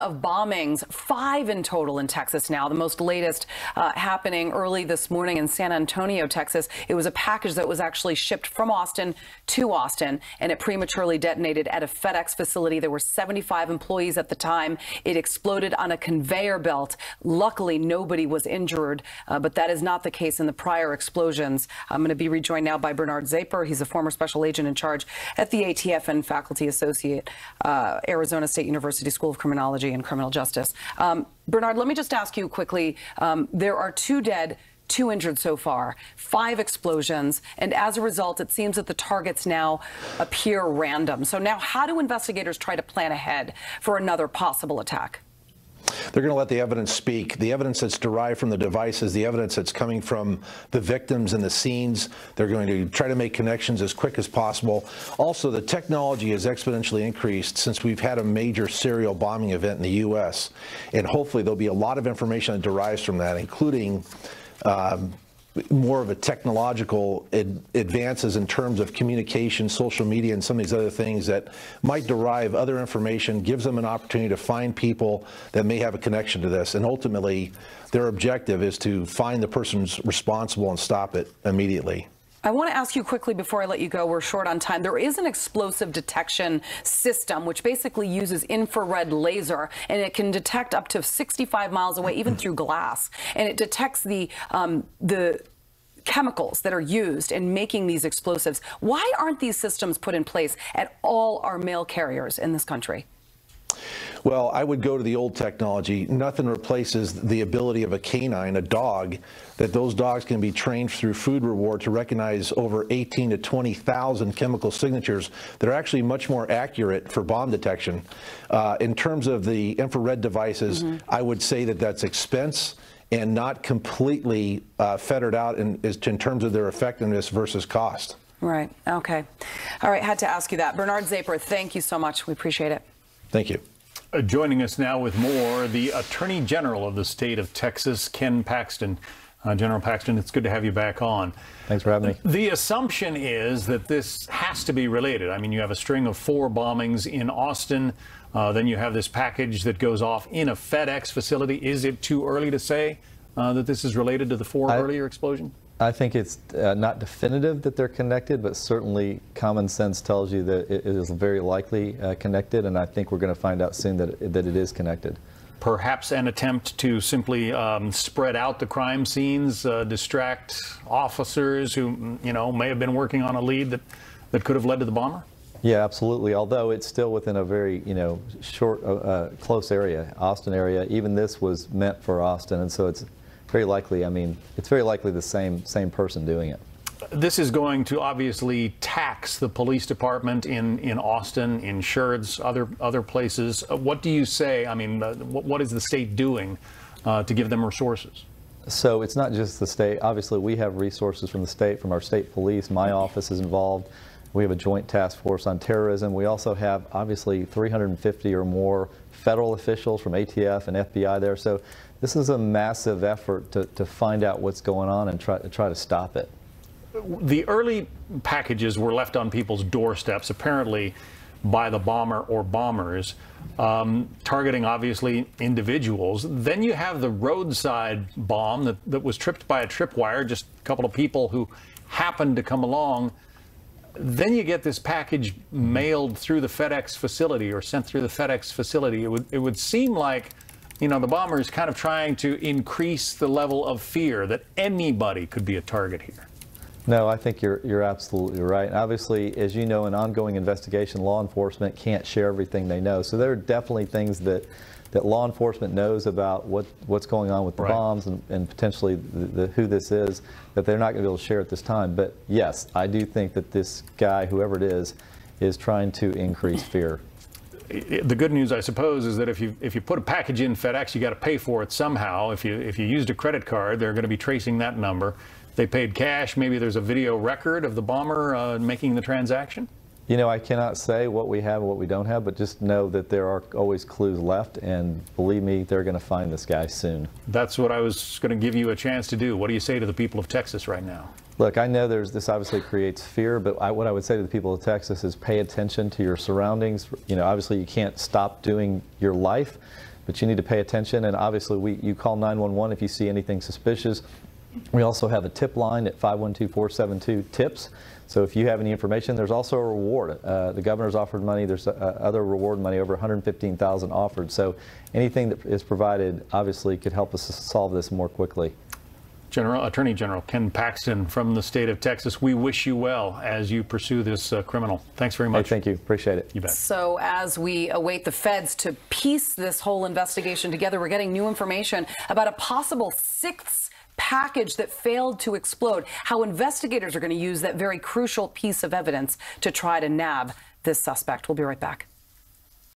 of bombings, 5 in total in Texas now. The most latest happening early this morning in San Antonio, Texas. It was a package that was actually shipped from Austin to Austin, and it prematurely detonated at a FedEx facility. There were 75 employees at the time. It exploded on a conveyor belt. Luckily, nobody was injured, but that is not the case in the prior explosions. I'm going to be rejoined now by Bernard Zaper. He's a former special agent in charge at the ATF and faculty associate, Arizona State University School of Criminology and Criminal Justice. Bernard, let me just ask you quickly. There are 2 dead, 2 injured so far, 5 explosions, and as a result, it seems that the targets now appear random. So now how do investigators try to plan ahead for another possible attack? They're going to let the evidence speak. The evidence that's derived from the devices, the evidence that's coming from the victims and the scenes. They're going to try to make connections as quick as possible. Also, the technology has exponentially increased since we've had a major serial bombing event in the U.S. And hopefully there'll be a lot of information that derives from that, including more of a technological advances in terms of communication, social media, and some of these other things that might derive other information, gives them an opportunity to find people that may have a connection to this. And ultimately, their objective is to find the person's responsible and stop it immediately. I want to ask you quickly before I let you go, we're short on time. There is an explosive detection system which basically uses infrared laser, and it can detect up to 65 miles away, even through glass. And it detects the chemicals that are used in making these explosives. Why aren't these systems put in place at all our mail carriers in this country? Well, I would go to the old technology. Nothing replaces the ability of a canine, a dog, that those dogs can be trained through food reward to recognize over 18 to 20,000 chemical signatures that are actually much more accurate for bomb detection. In terms of the infrared devices, I would say that that's expense and not completely fettered out in terms of their effectiveness versus cost. Right. Okay. All right. Had to ask you that. Bernard Zaper, thank you so much. We appreciate it. Thank you. Joining us now with more, the Attorney General of the state of Texas, Ken Paxton. General Paxton, it's good to have you back on. Thanks for having me. The assumption is that this has to be related. I mean, you have a string of 4 bombings in Austin. Then you have this package that goes off in a FedEx facility. Is it too early to say that this is related to the 4 earlier explosions? I think it's not definitive that they're connected, but certainly common sense tells you that it is very likely connected, and I think we're going to find out soon that it is connected. Perhaps an attempt to simply spread out the crime scenes, distract officers who, may have been working on a lead that could have led to the bomber? Yeah, absolutely. Although it's still within a very, short, close area, Austin area. Even this was meant for Austin, and so it's very likely, it's very likely the same person doing it. This is going to obviously tax the police department in Austin, in Schertz, other places. What do you say? What is the state doing to give them resources? So it's not just the state. Obviously, we have resources from the state, from our state police. My office is involved. We have a joint task force on terrorism. We also have, obviously, 350 or more federal officials from ATF and FBI there. So this is a massive effort to find out what's going on and try to stop it. The early packages were left on people's doorsteps, apparently by the bomber or bombers, targeting, obviously, individuals. Then you have the roadside bomb that was tripped by a tripwire, just a couple of people who happened to come along. Then you get this package mailed through the FedEx facility or sent through the FedEx facility. It would seem like, the bomber is kind of trying to increase the level of fear that anybody could be a target here. No, I think you're absolutely right. Obviously, as you know, in ongoing investigation, law enforcement can't share everything they know. So there are definitely things that law enforcement knows about what's going on with the bombs and potentially who this is, that they're not going to be able to share at this time. But yes, I do think that this guy, whoever it is trying to increase fear. The good news, I suppose, is that if you put a package in FedEx, you got to pay for it somehow. If you used a credit card, they're going to be tracing that number. They paid cash. Maybe there's a video record of the bomber making the transaction. I cannot say what we have and what we don't have, but just know that there are always clues left, and believe me, they're going to find this guy soon. That's what I was going to give you a chance to do. What do you say to the people of Texas right now? Look, I know this obviously creates fear, but what I would say to the people of Texas is pay attention to your surroundings. Obviously you can't stop doing your life, but you need to pay attention. And obviously, you call 911 if you see anything suspicious. We also have a tip line at 512-472-TIPS. So if you have any information, there's also a reward. The governor's offered money. There's other reward money, over $115,000 offered. So anything that is provided obviously could help us solve this more quickly. Attorney General Ken Paxton from the state of Texas, we wish you well as you pursue this criminal. Thanks very much. Hey, thank you. Appreciate it. You bet. So as we await the feds to piece this whole investigation together, we're getting new information about a possible sixth package that failed to explode, how investigators are going to use that very crucial piece of evidence to try to nab this suspect. We'll be right back.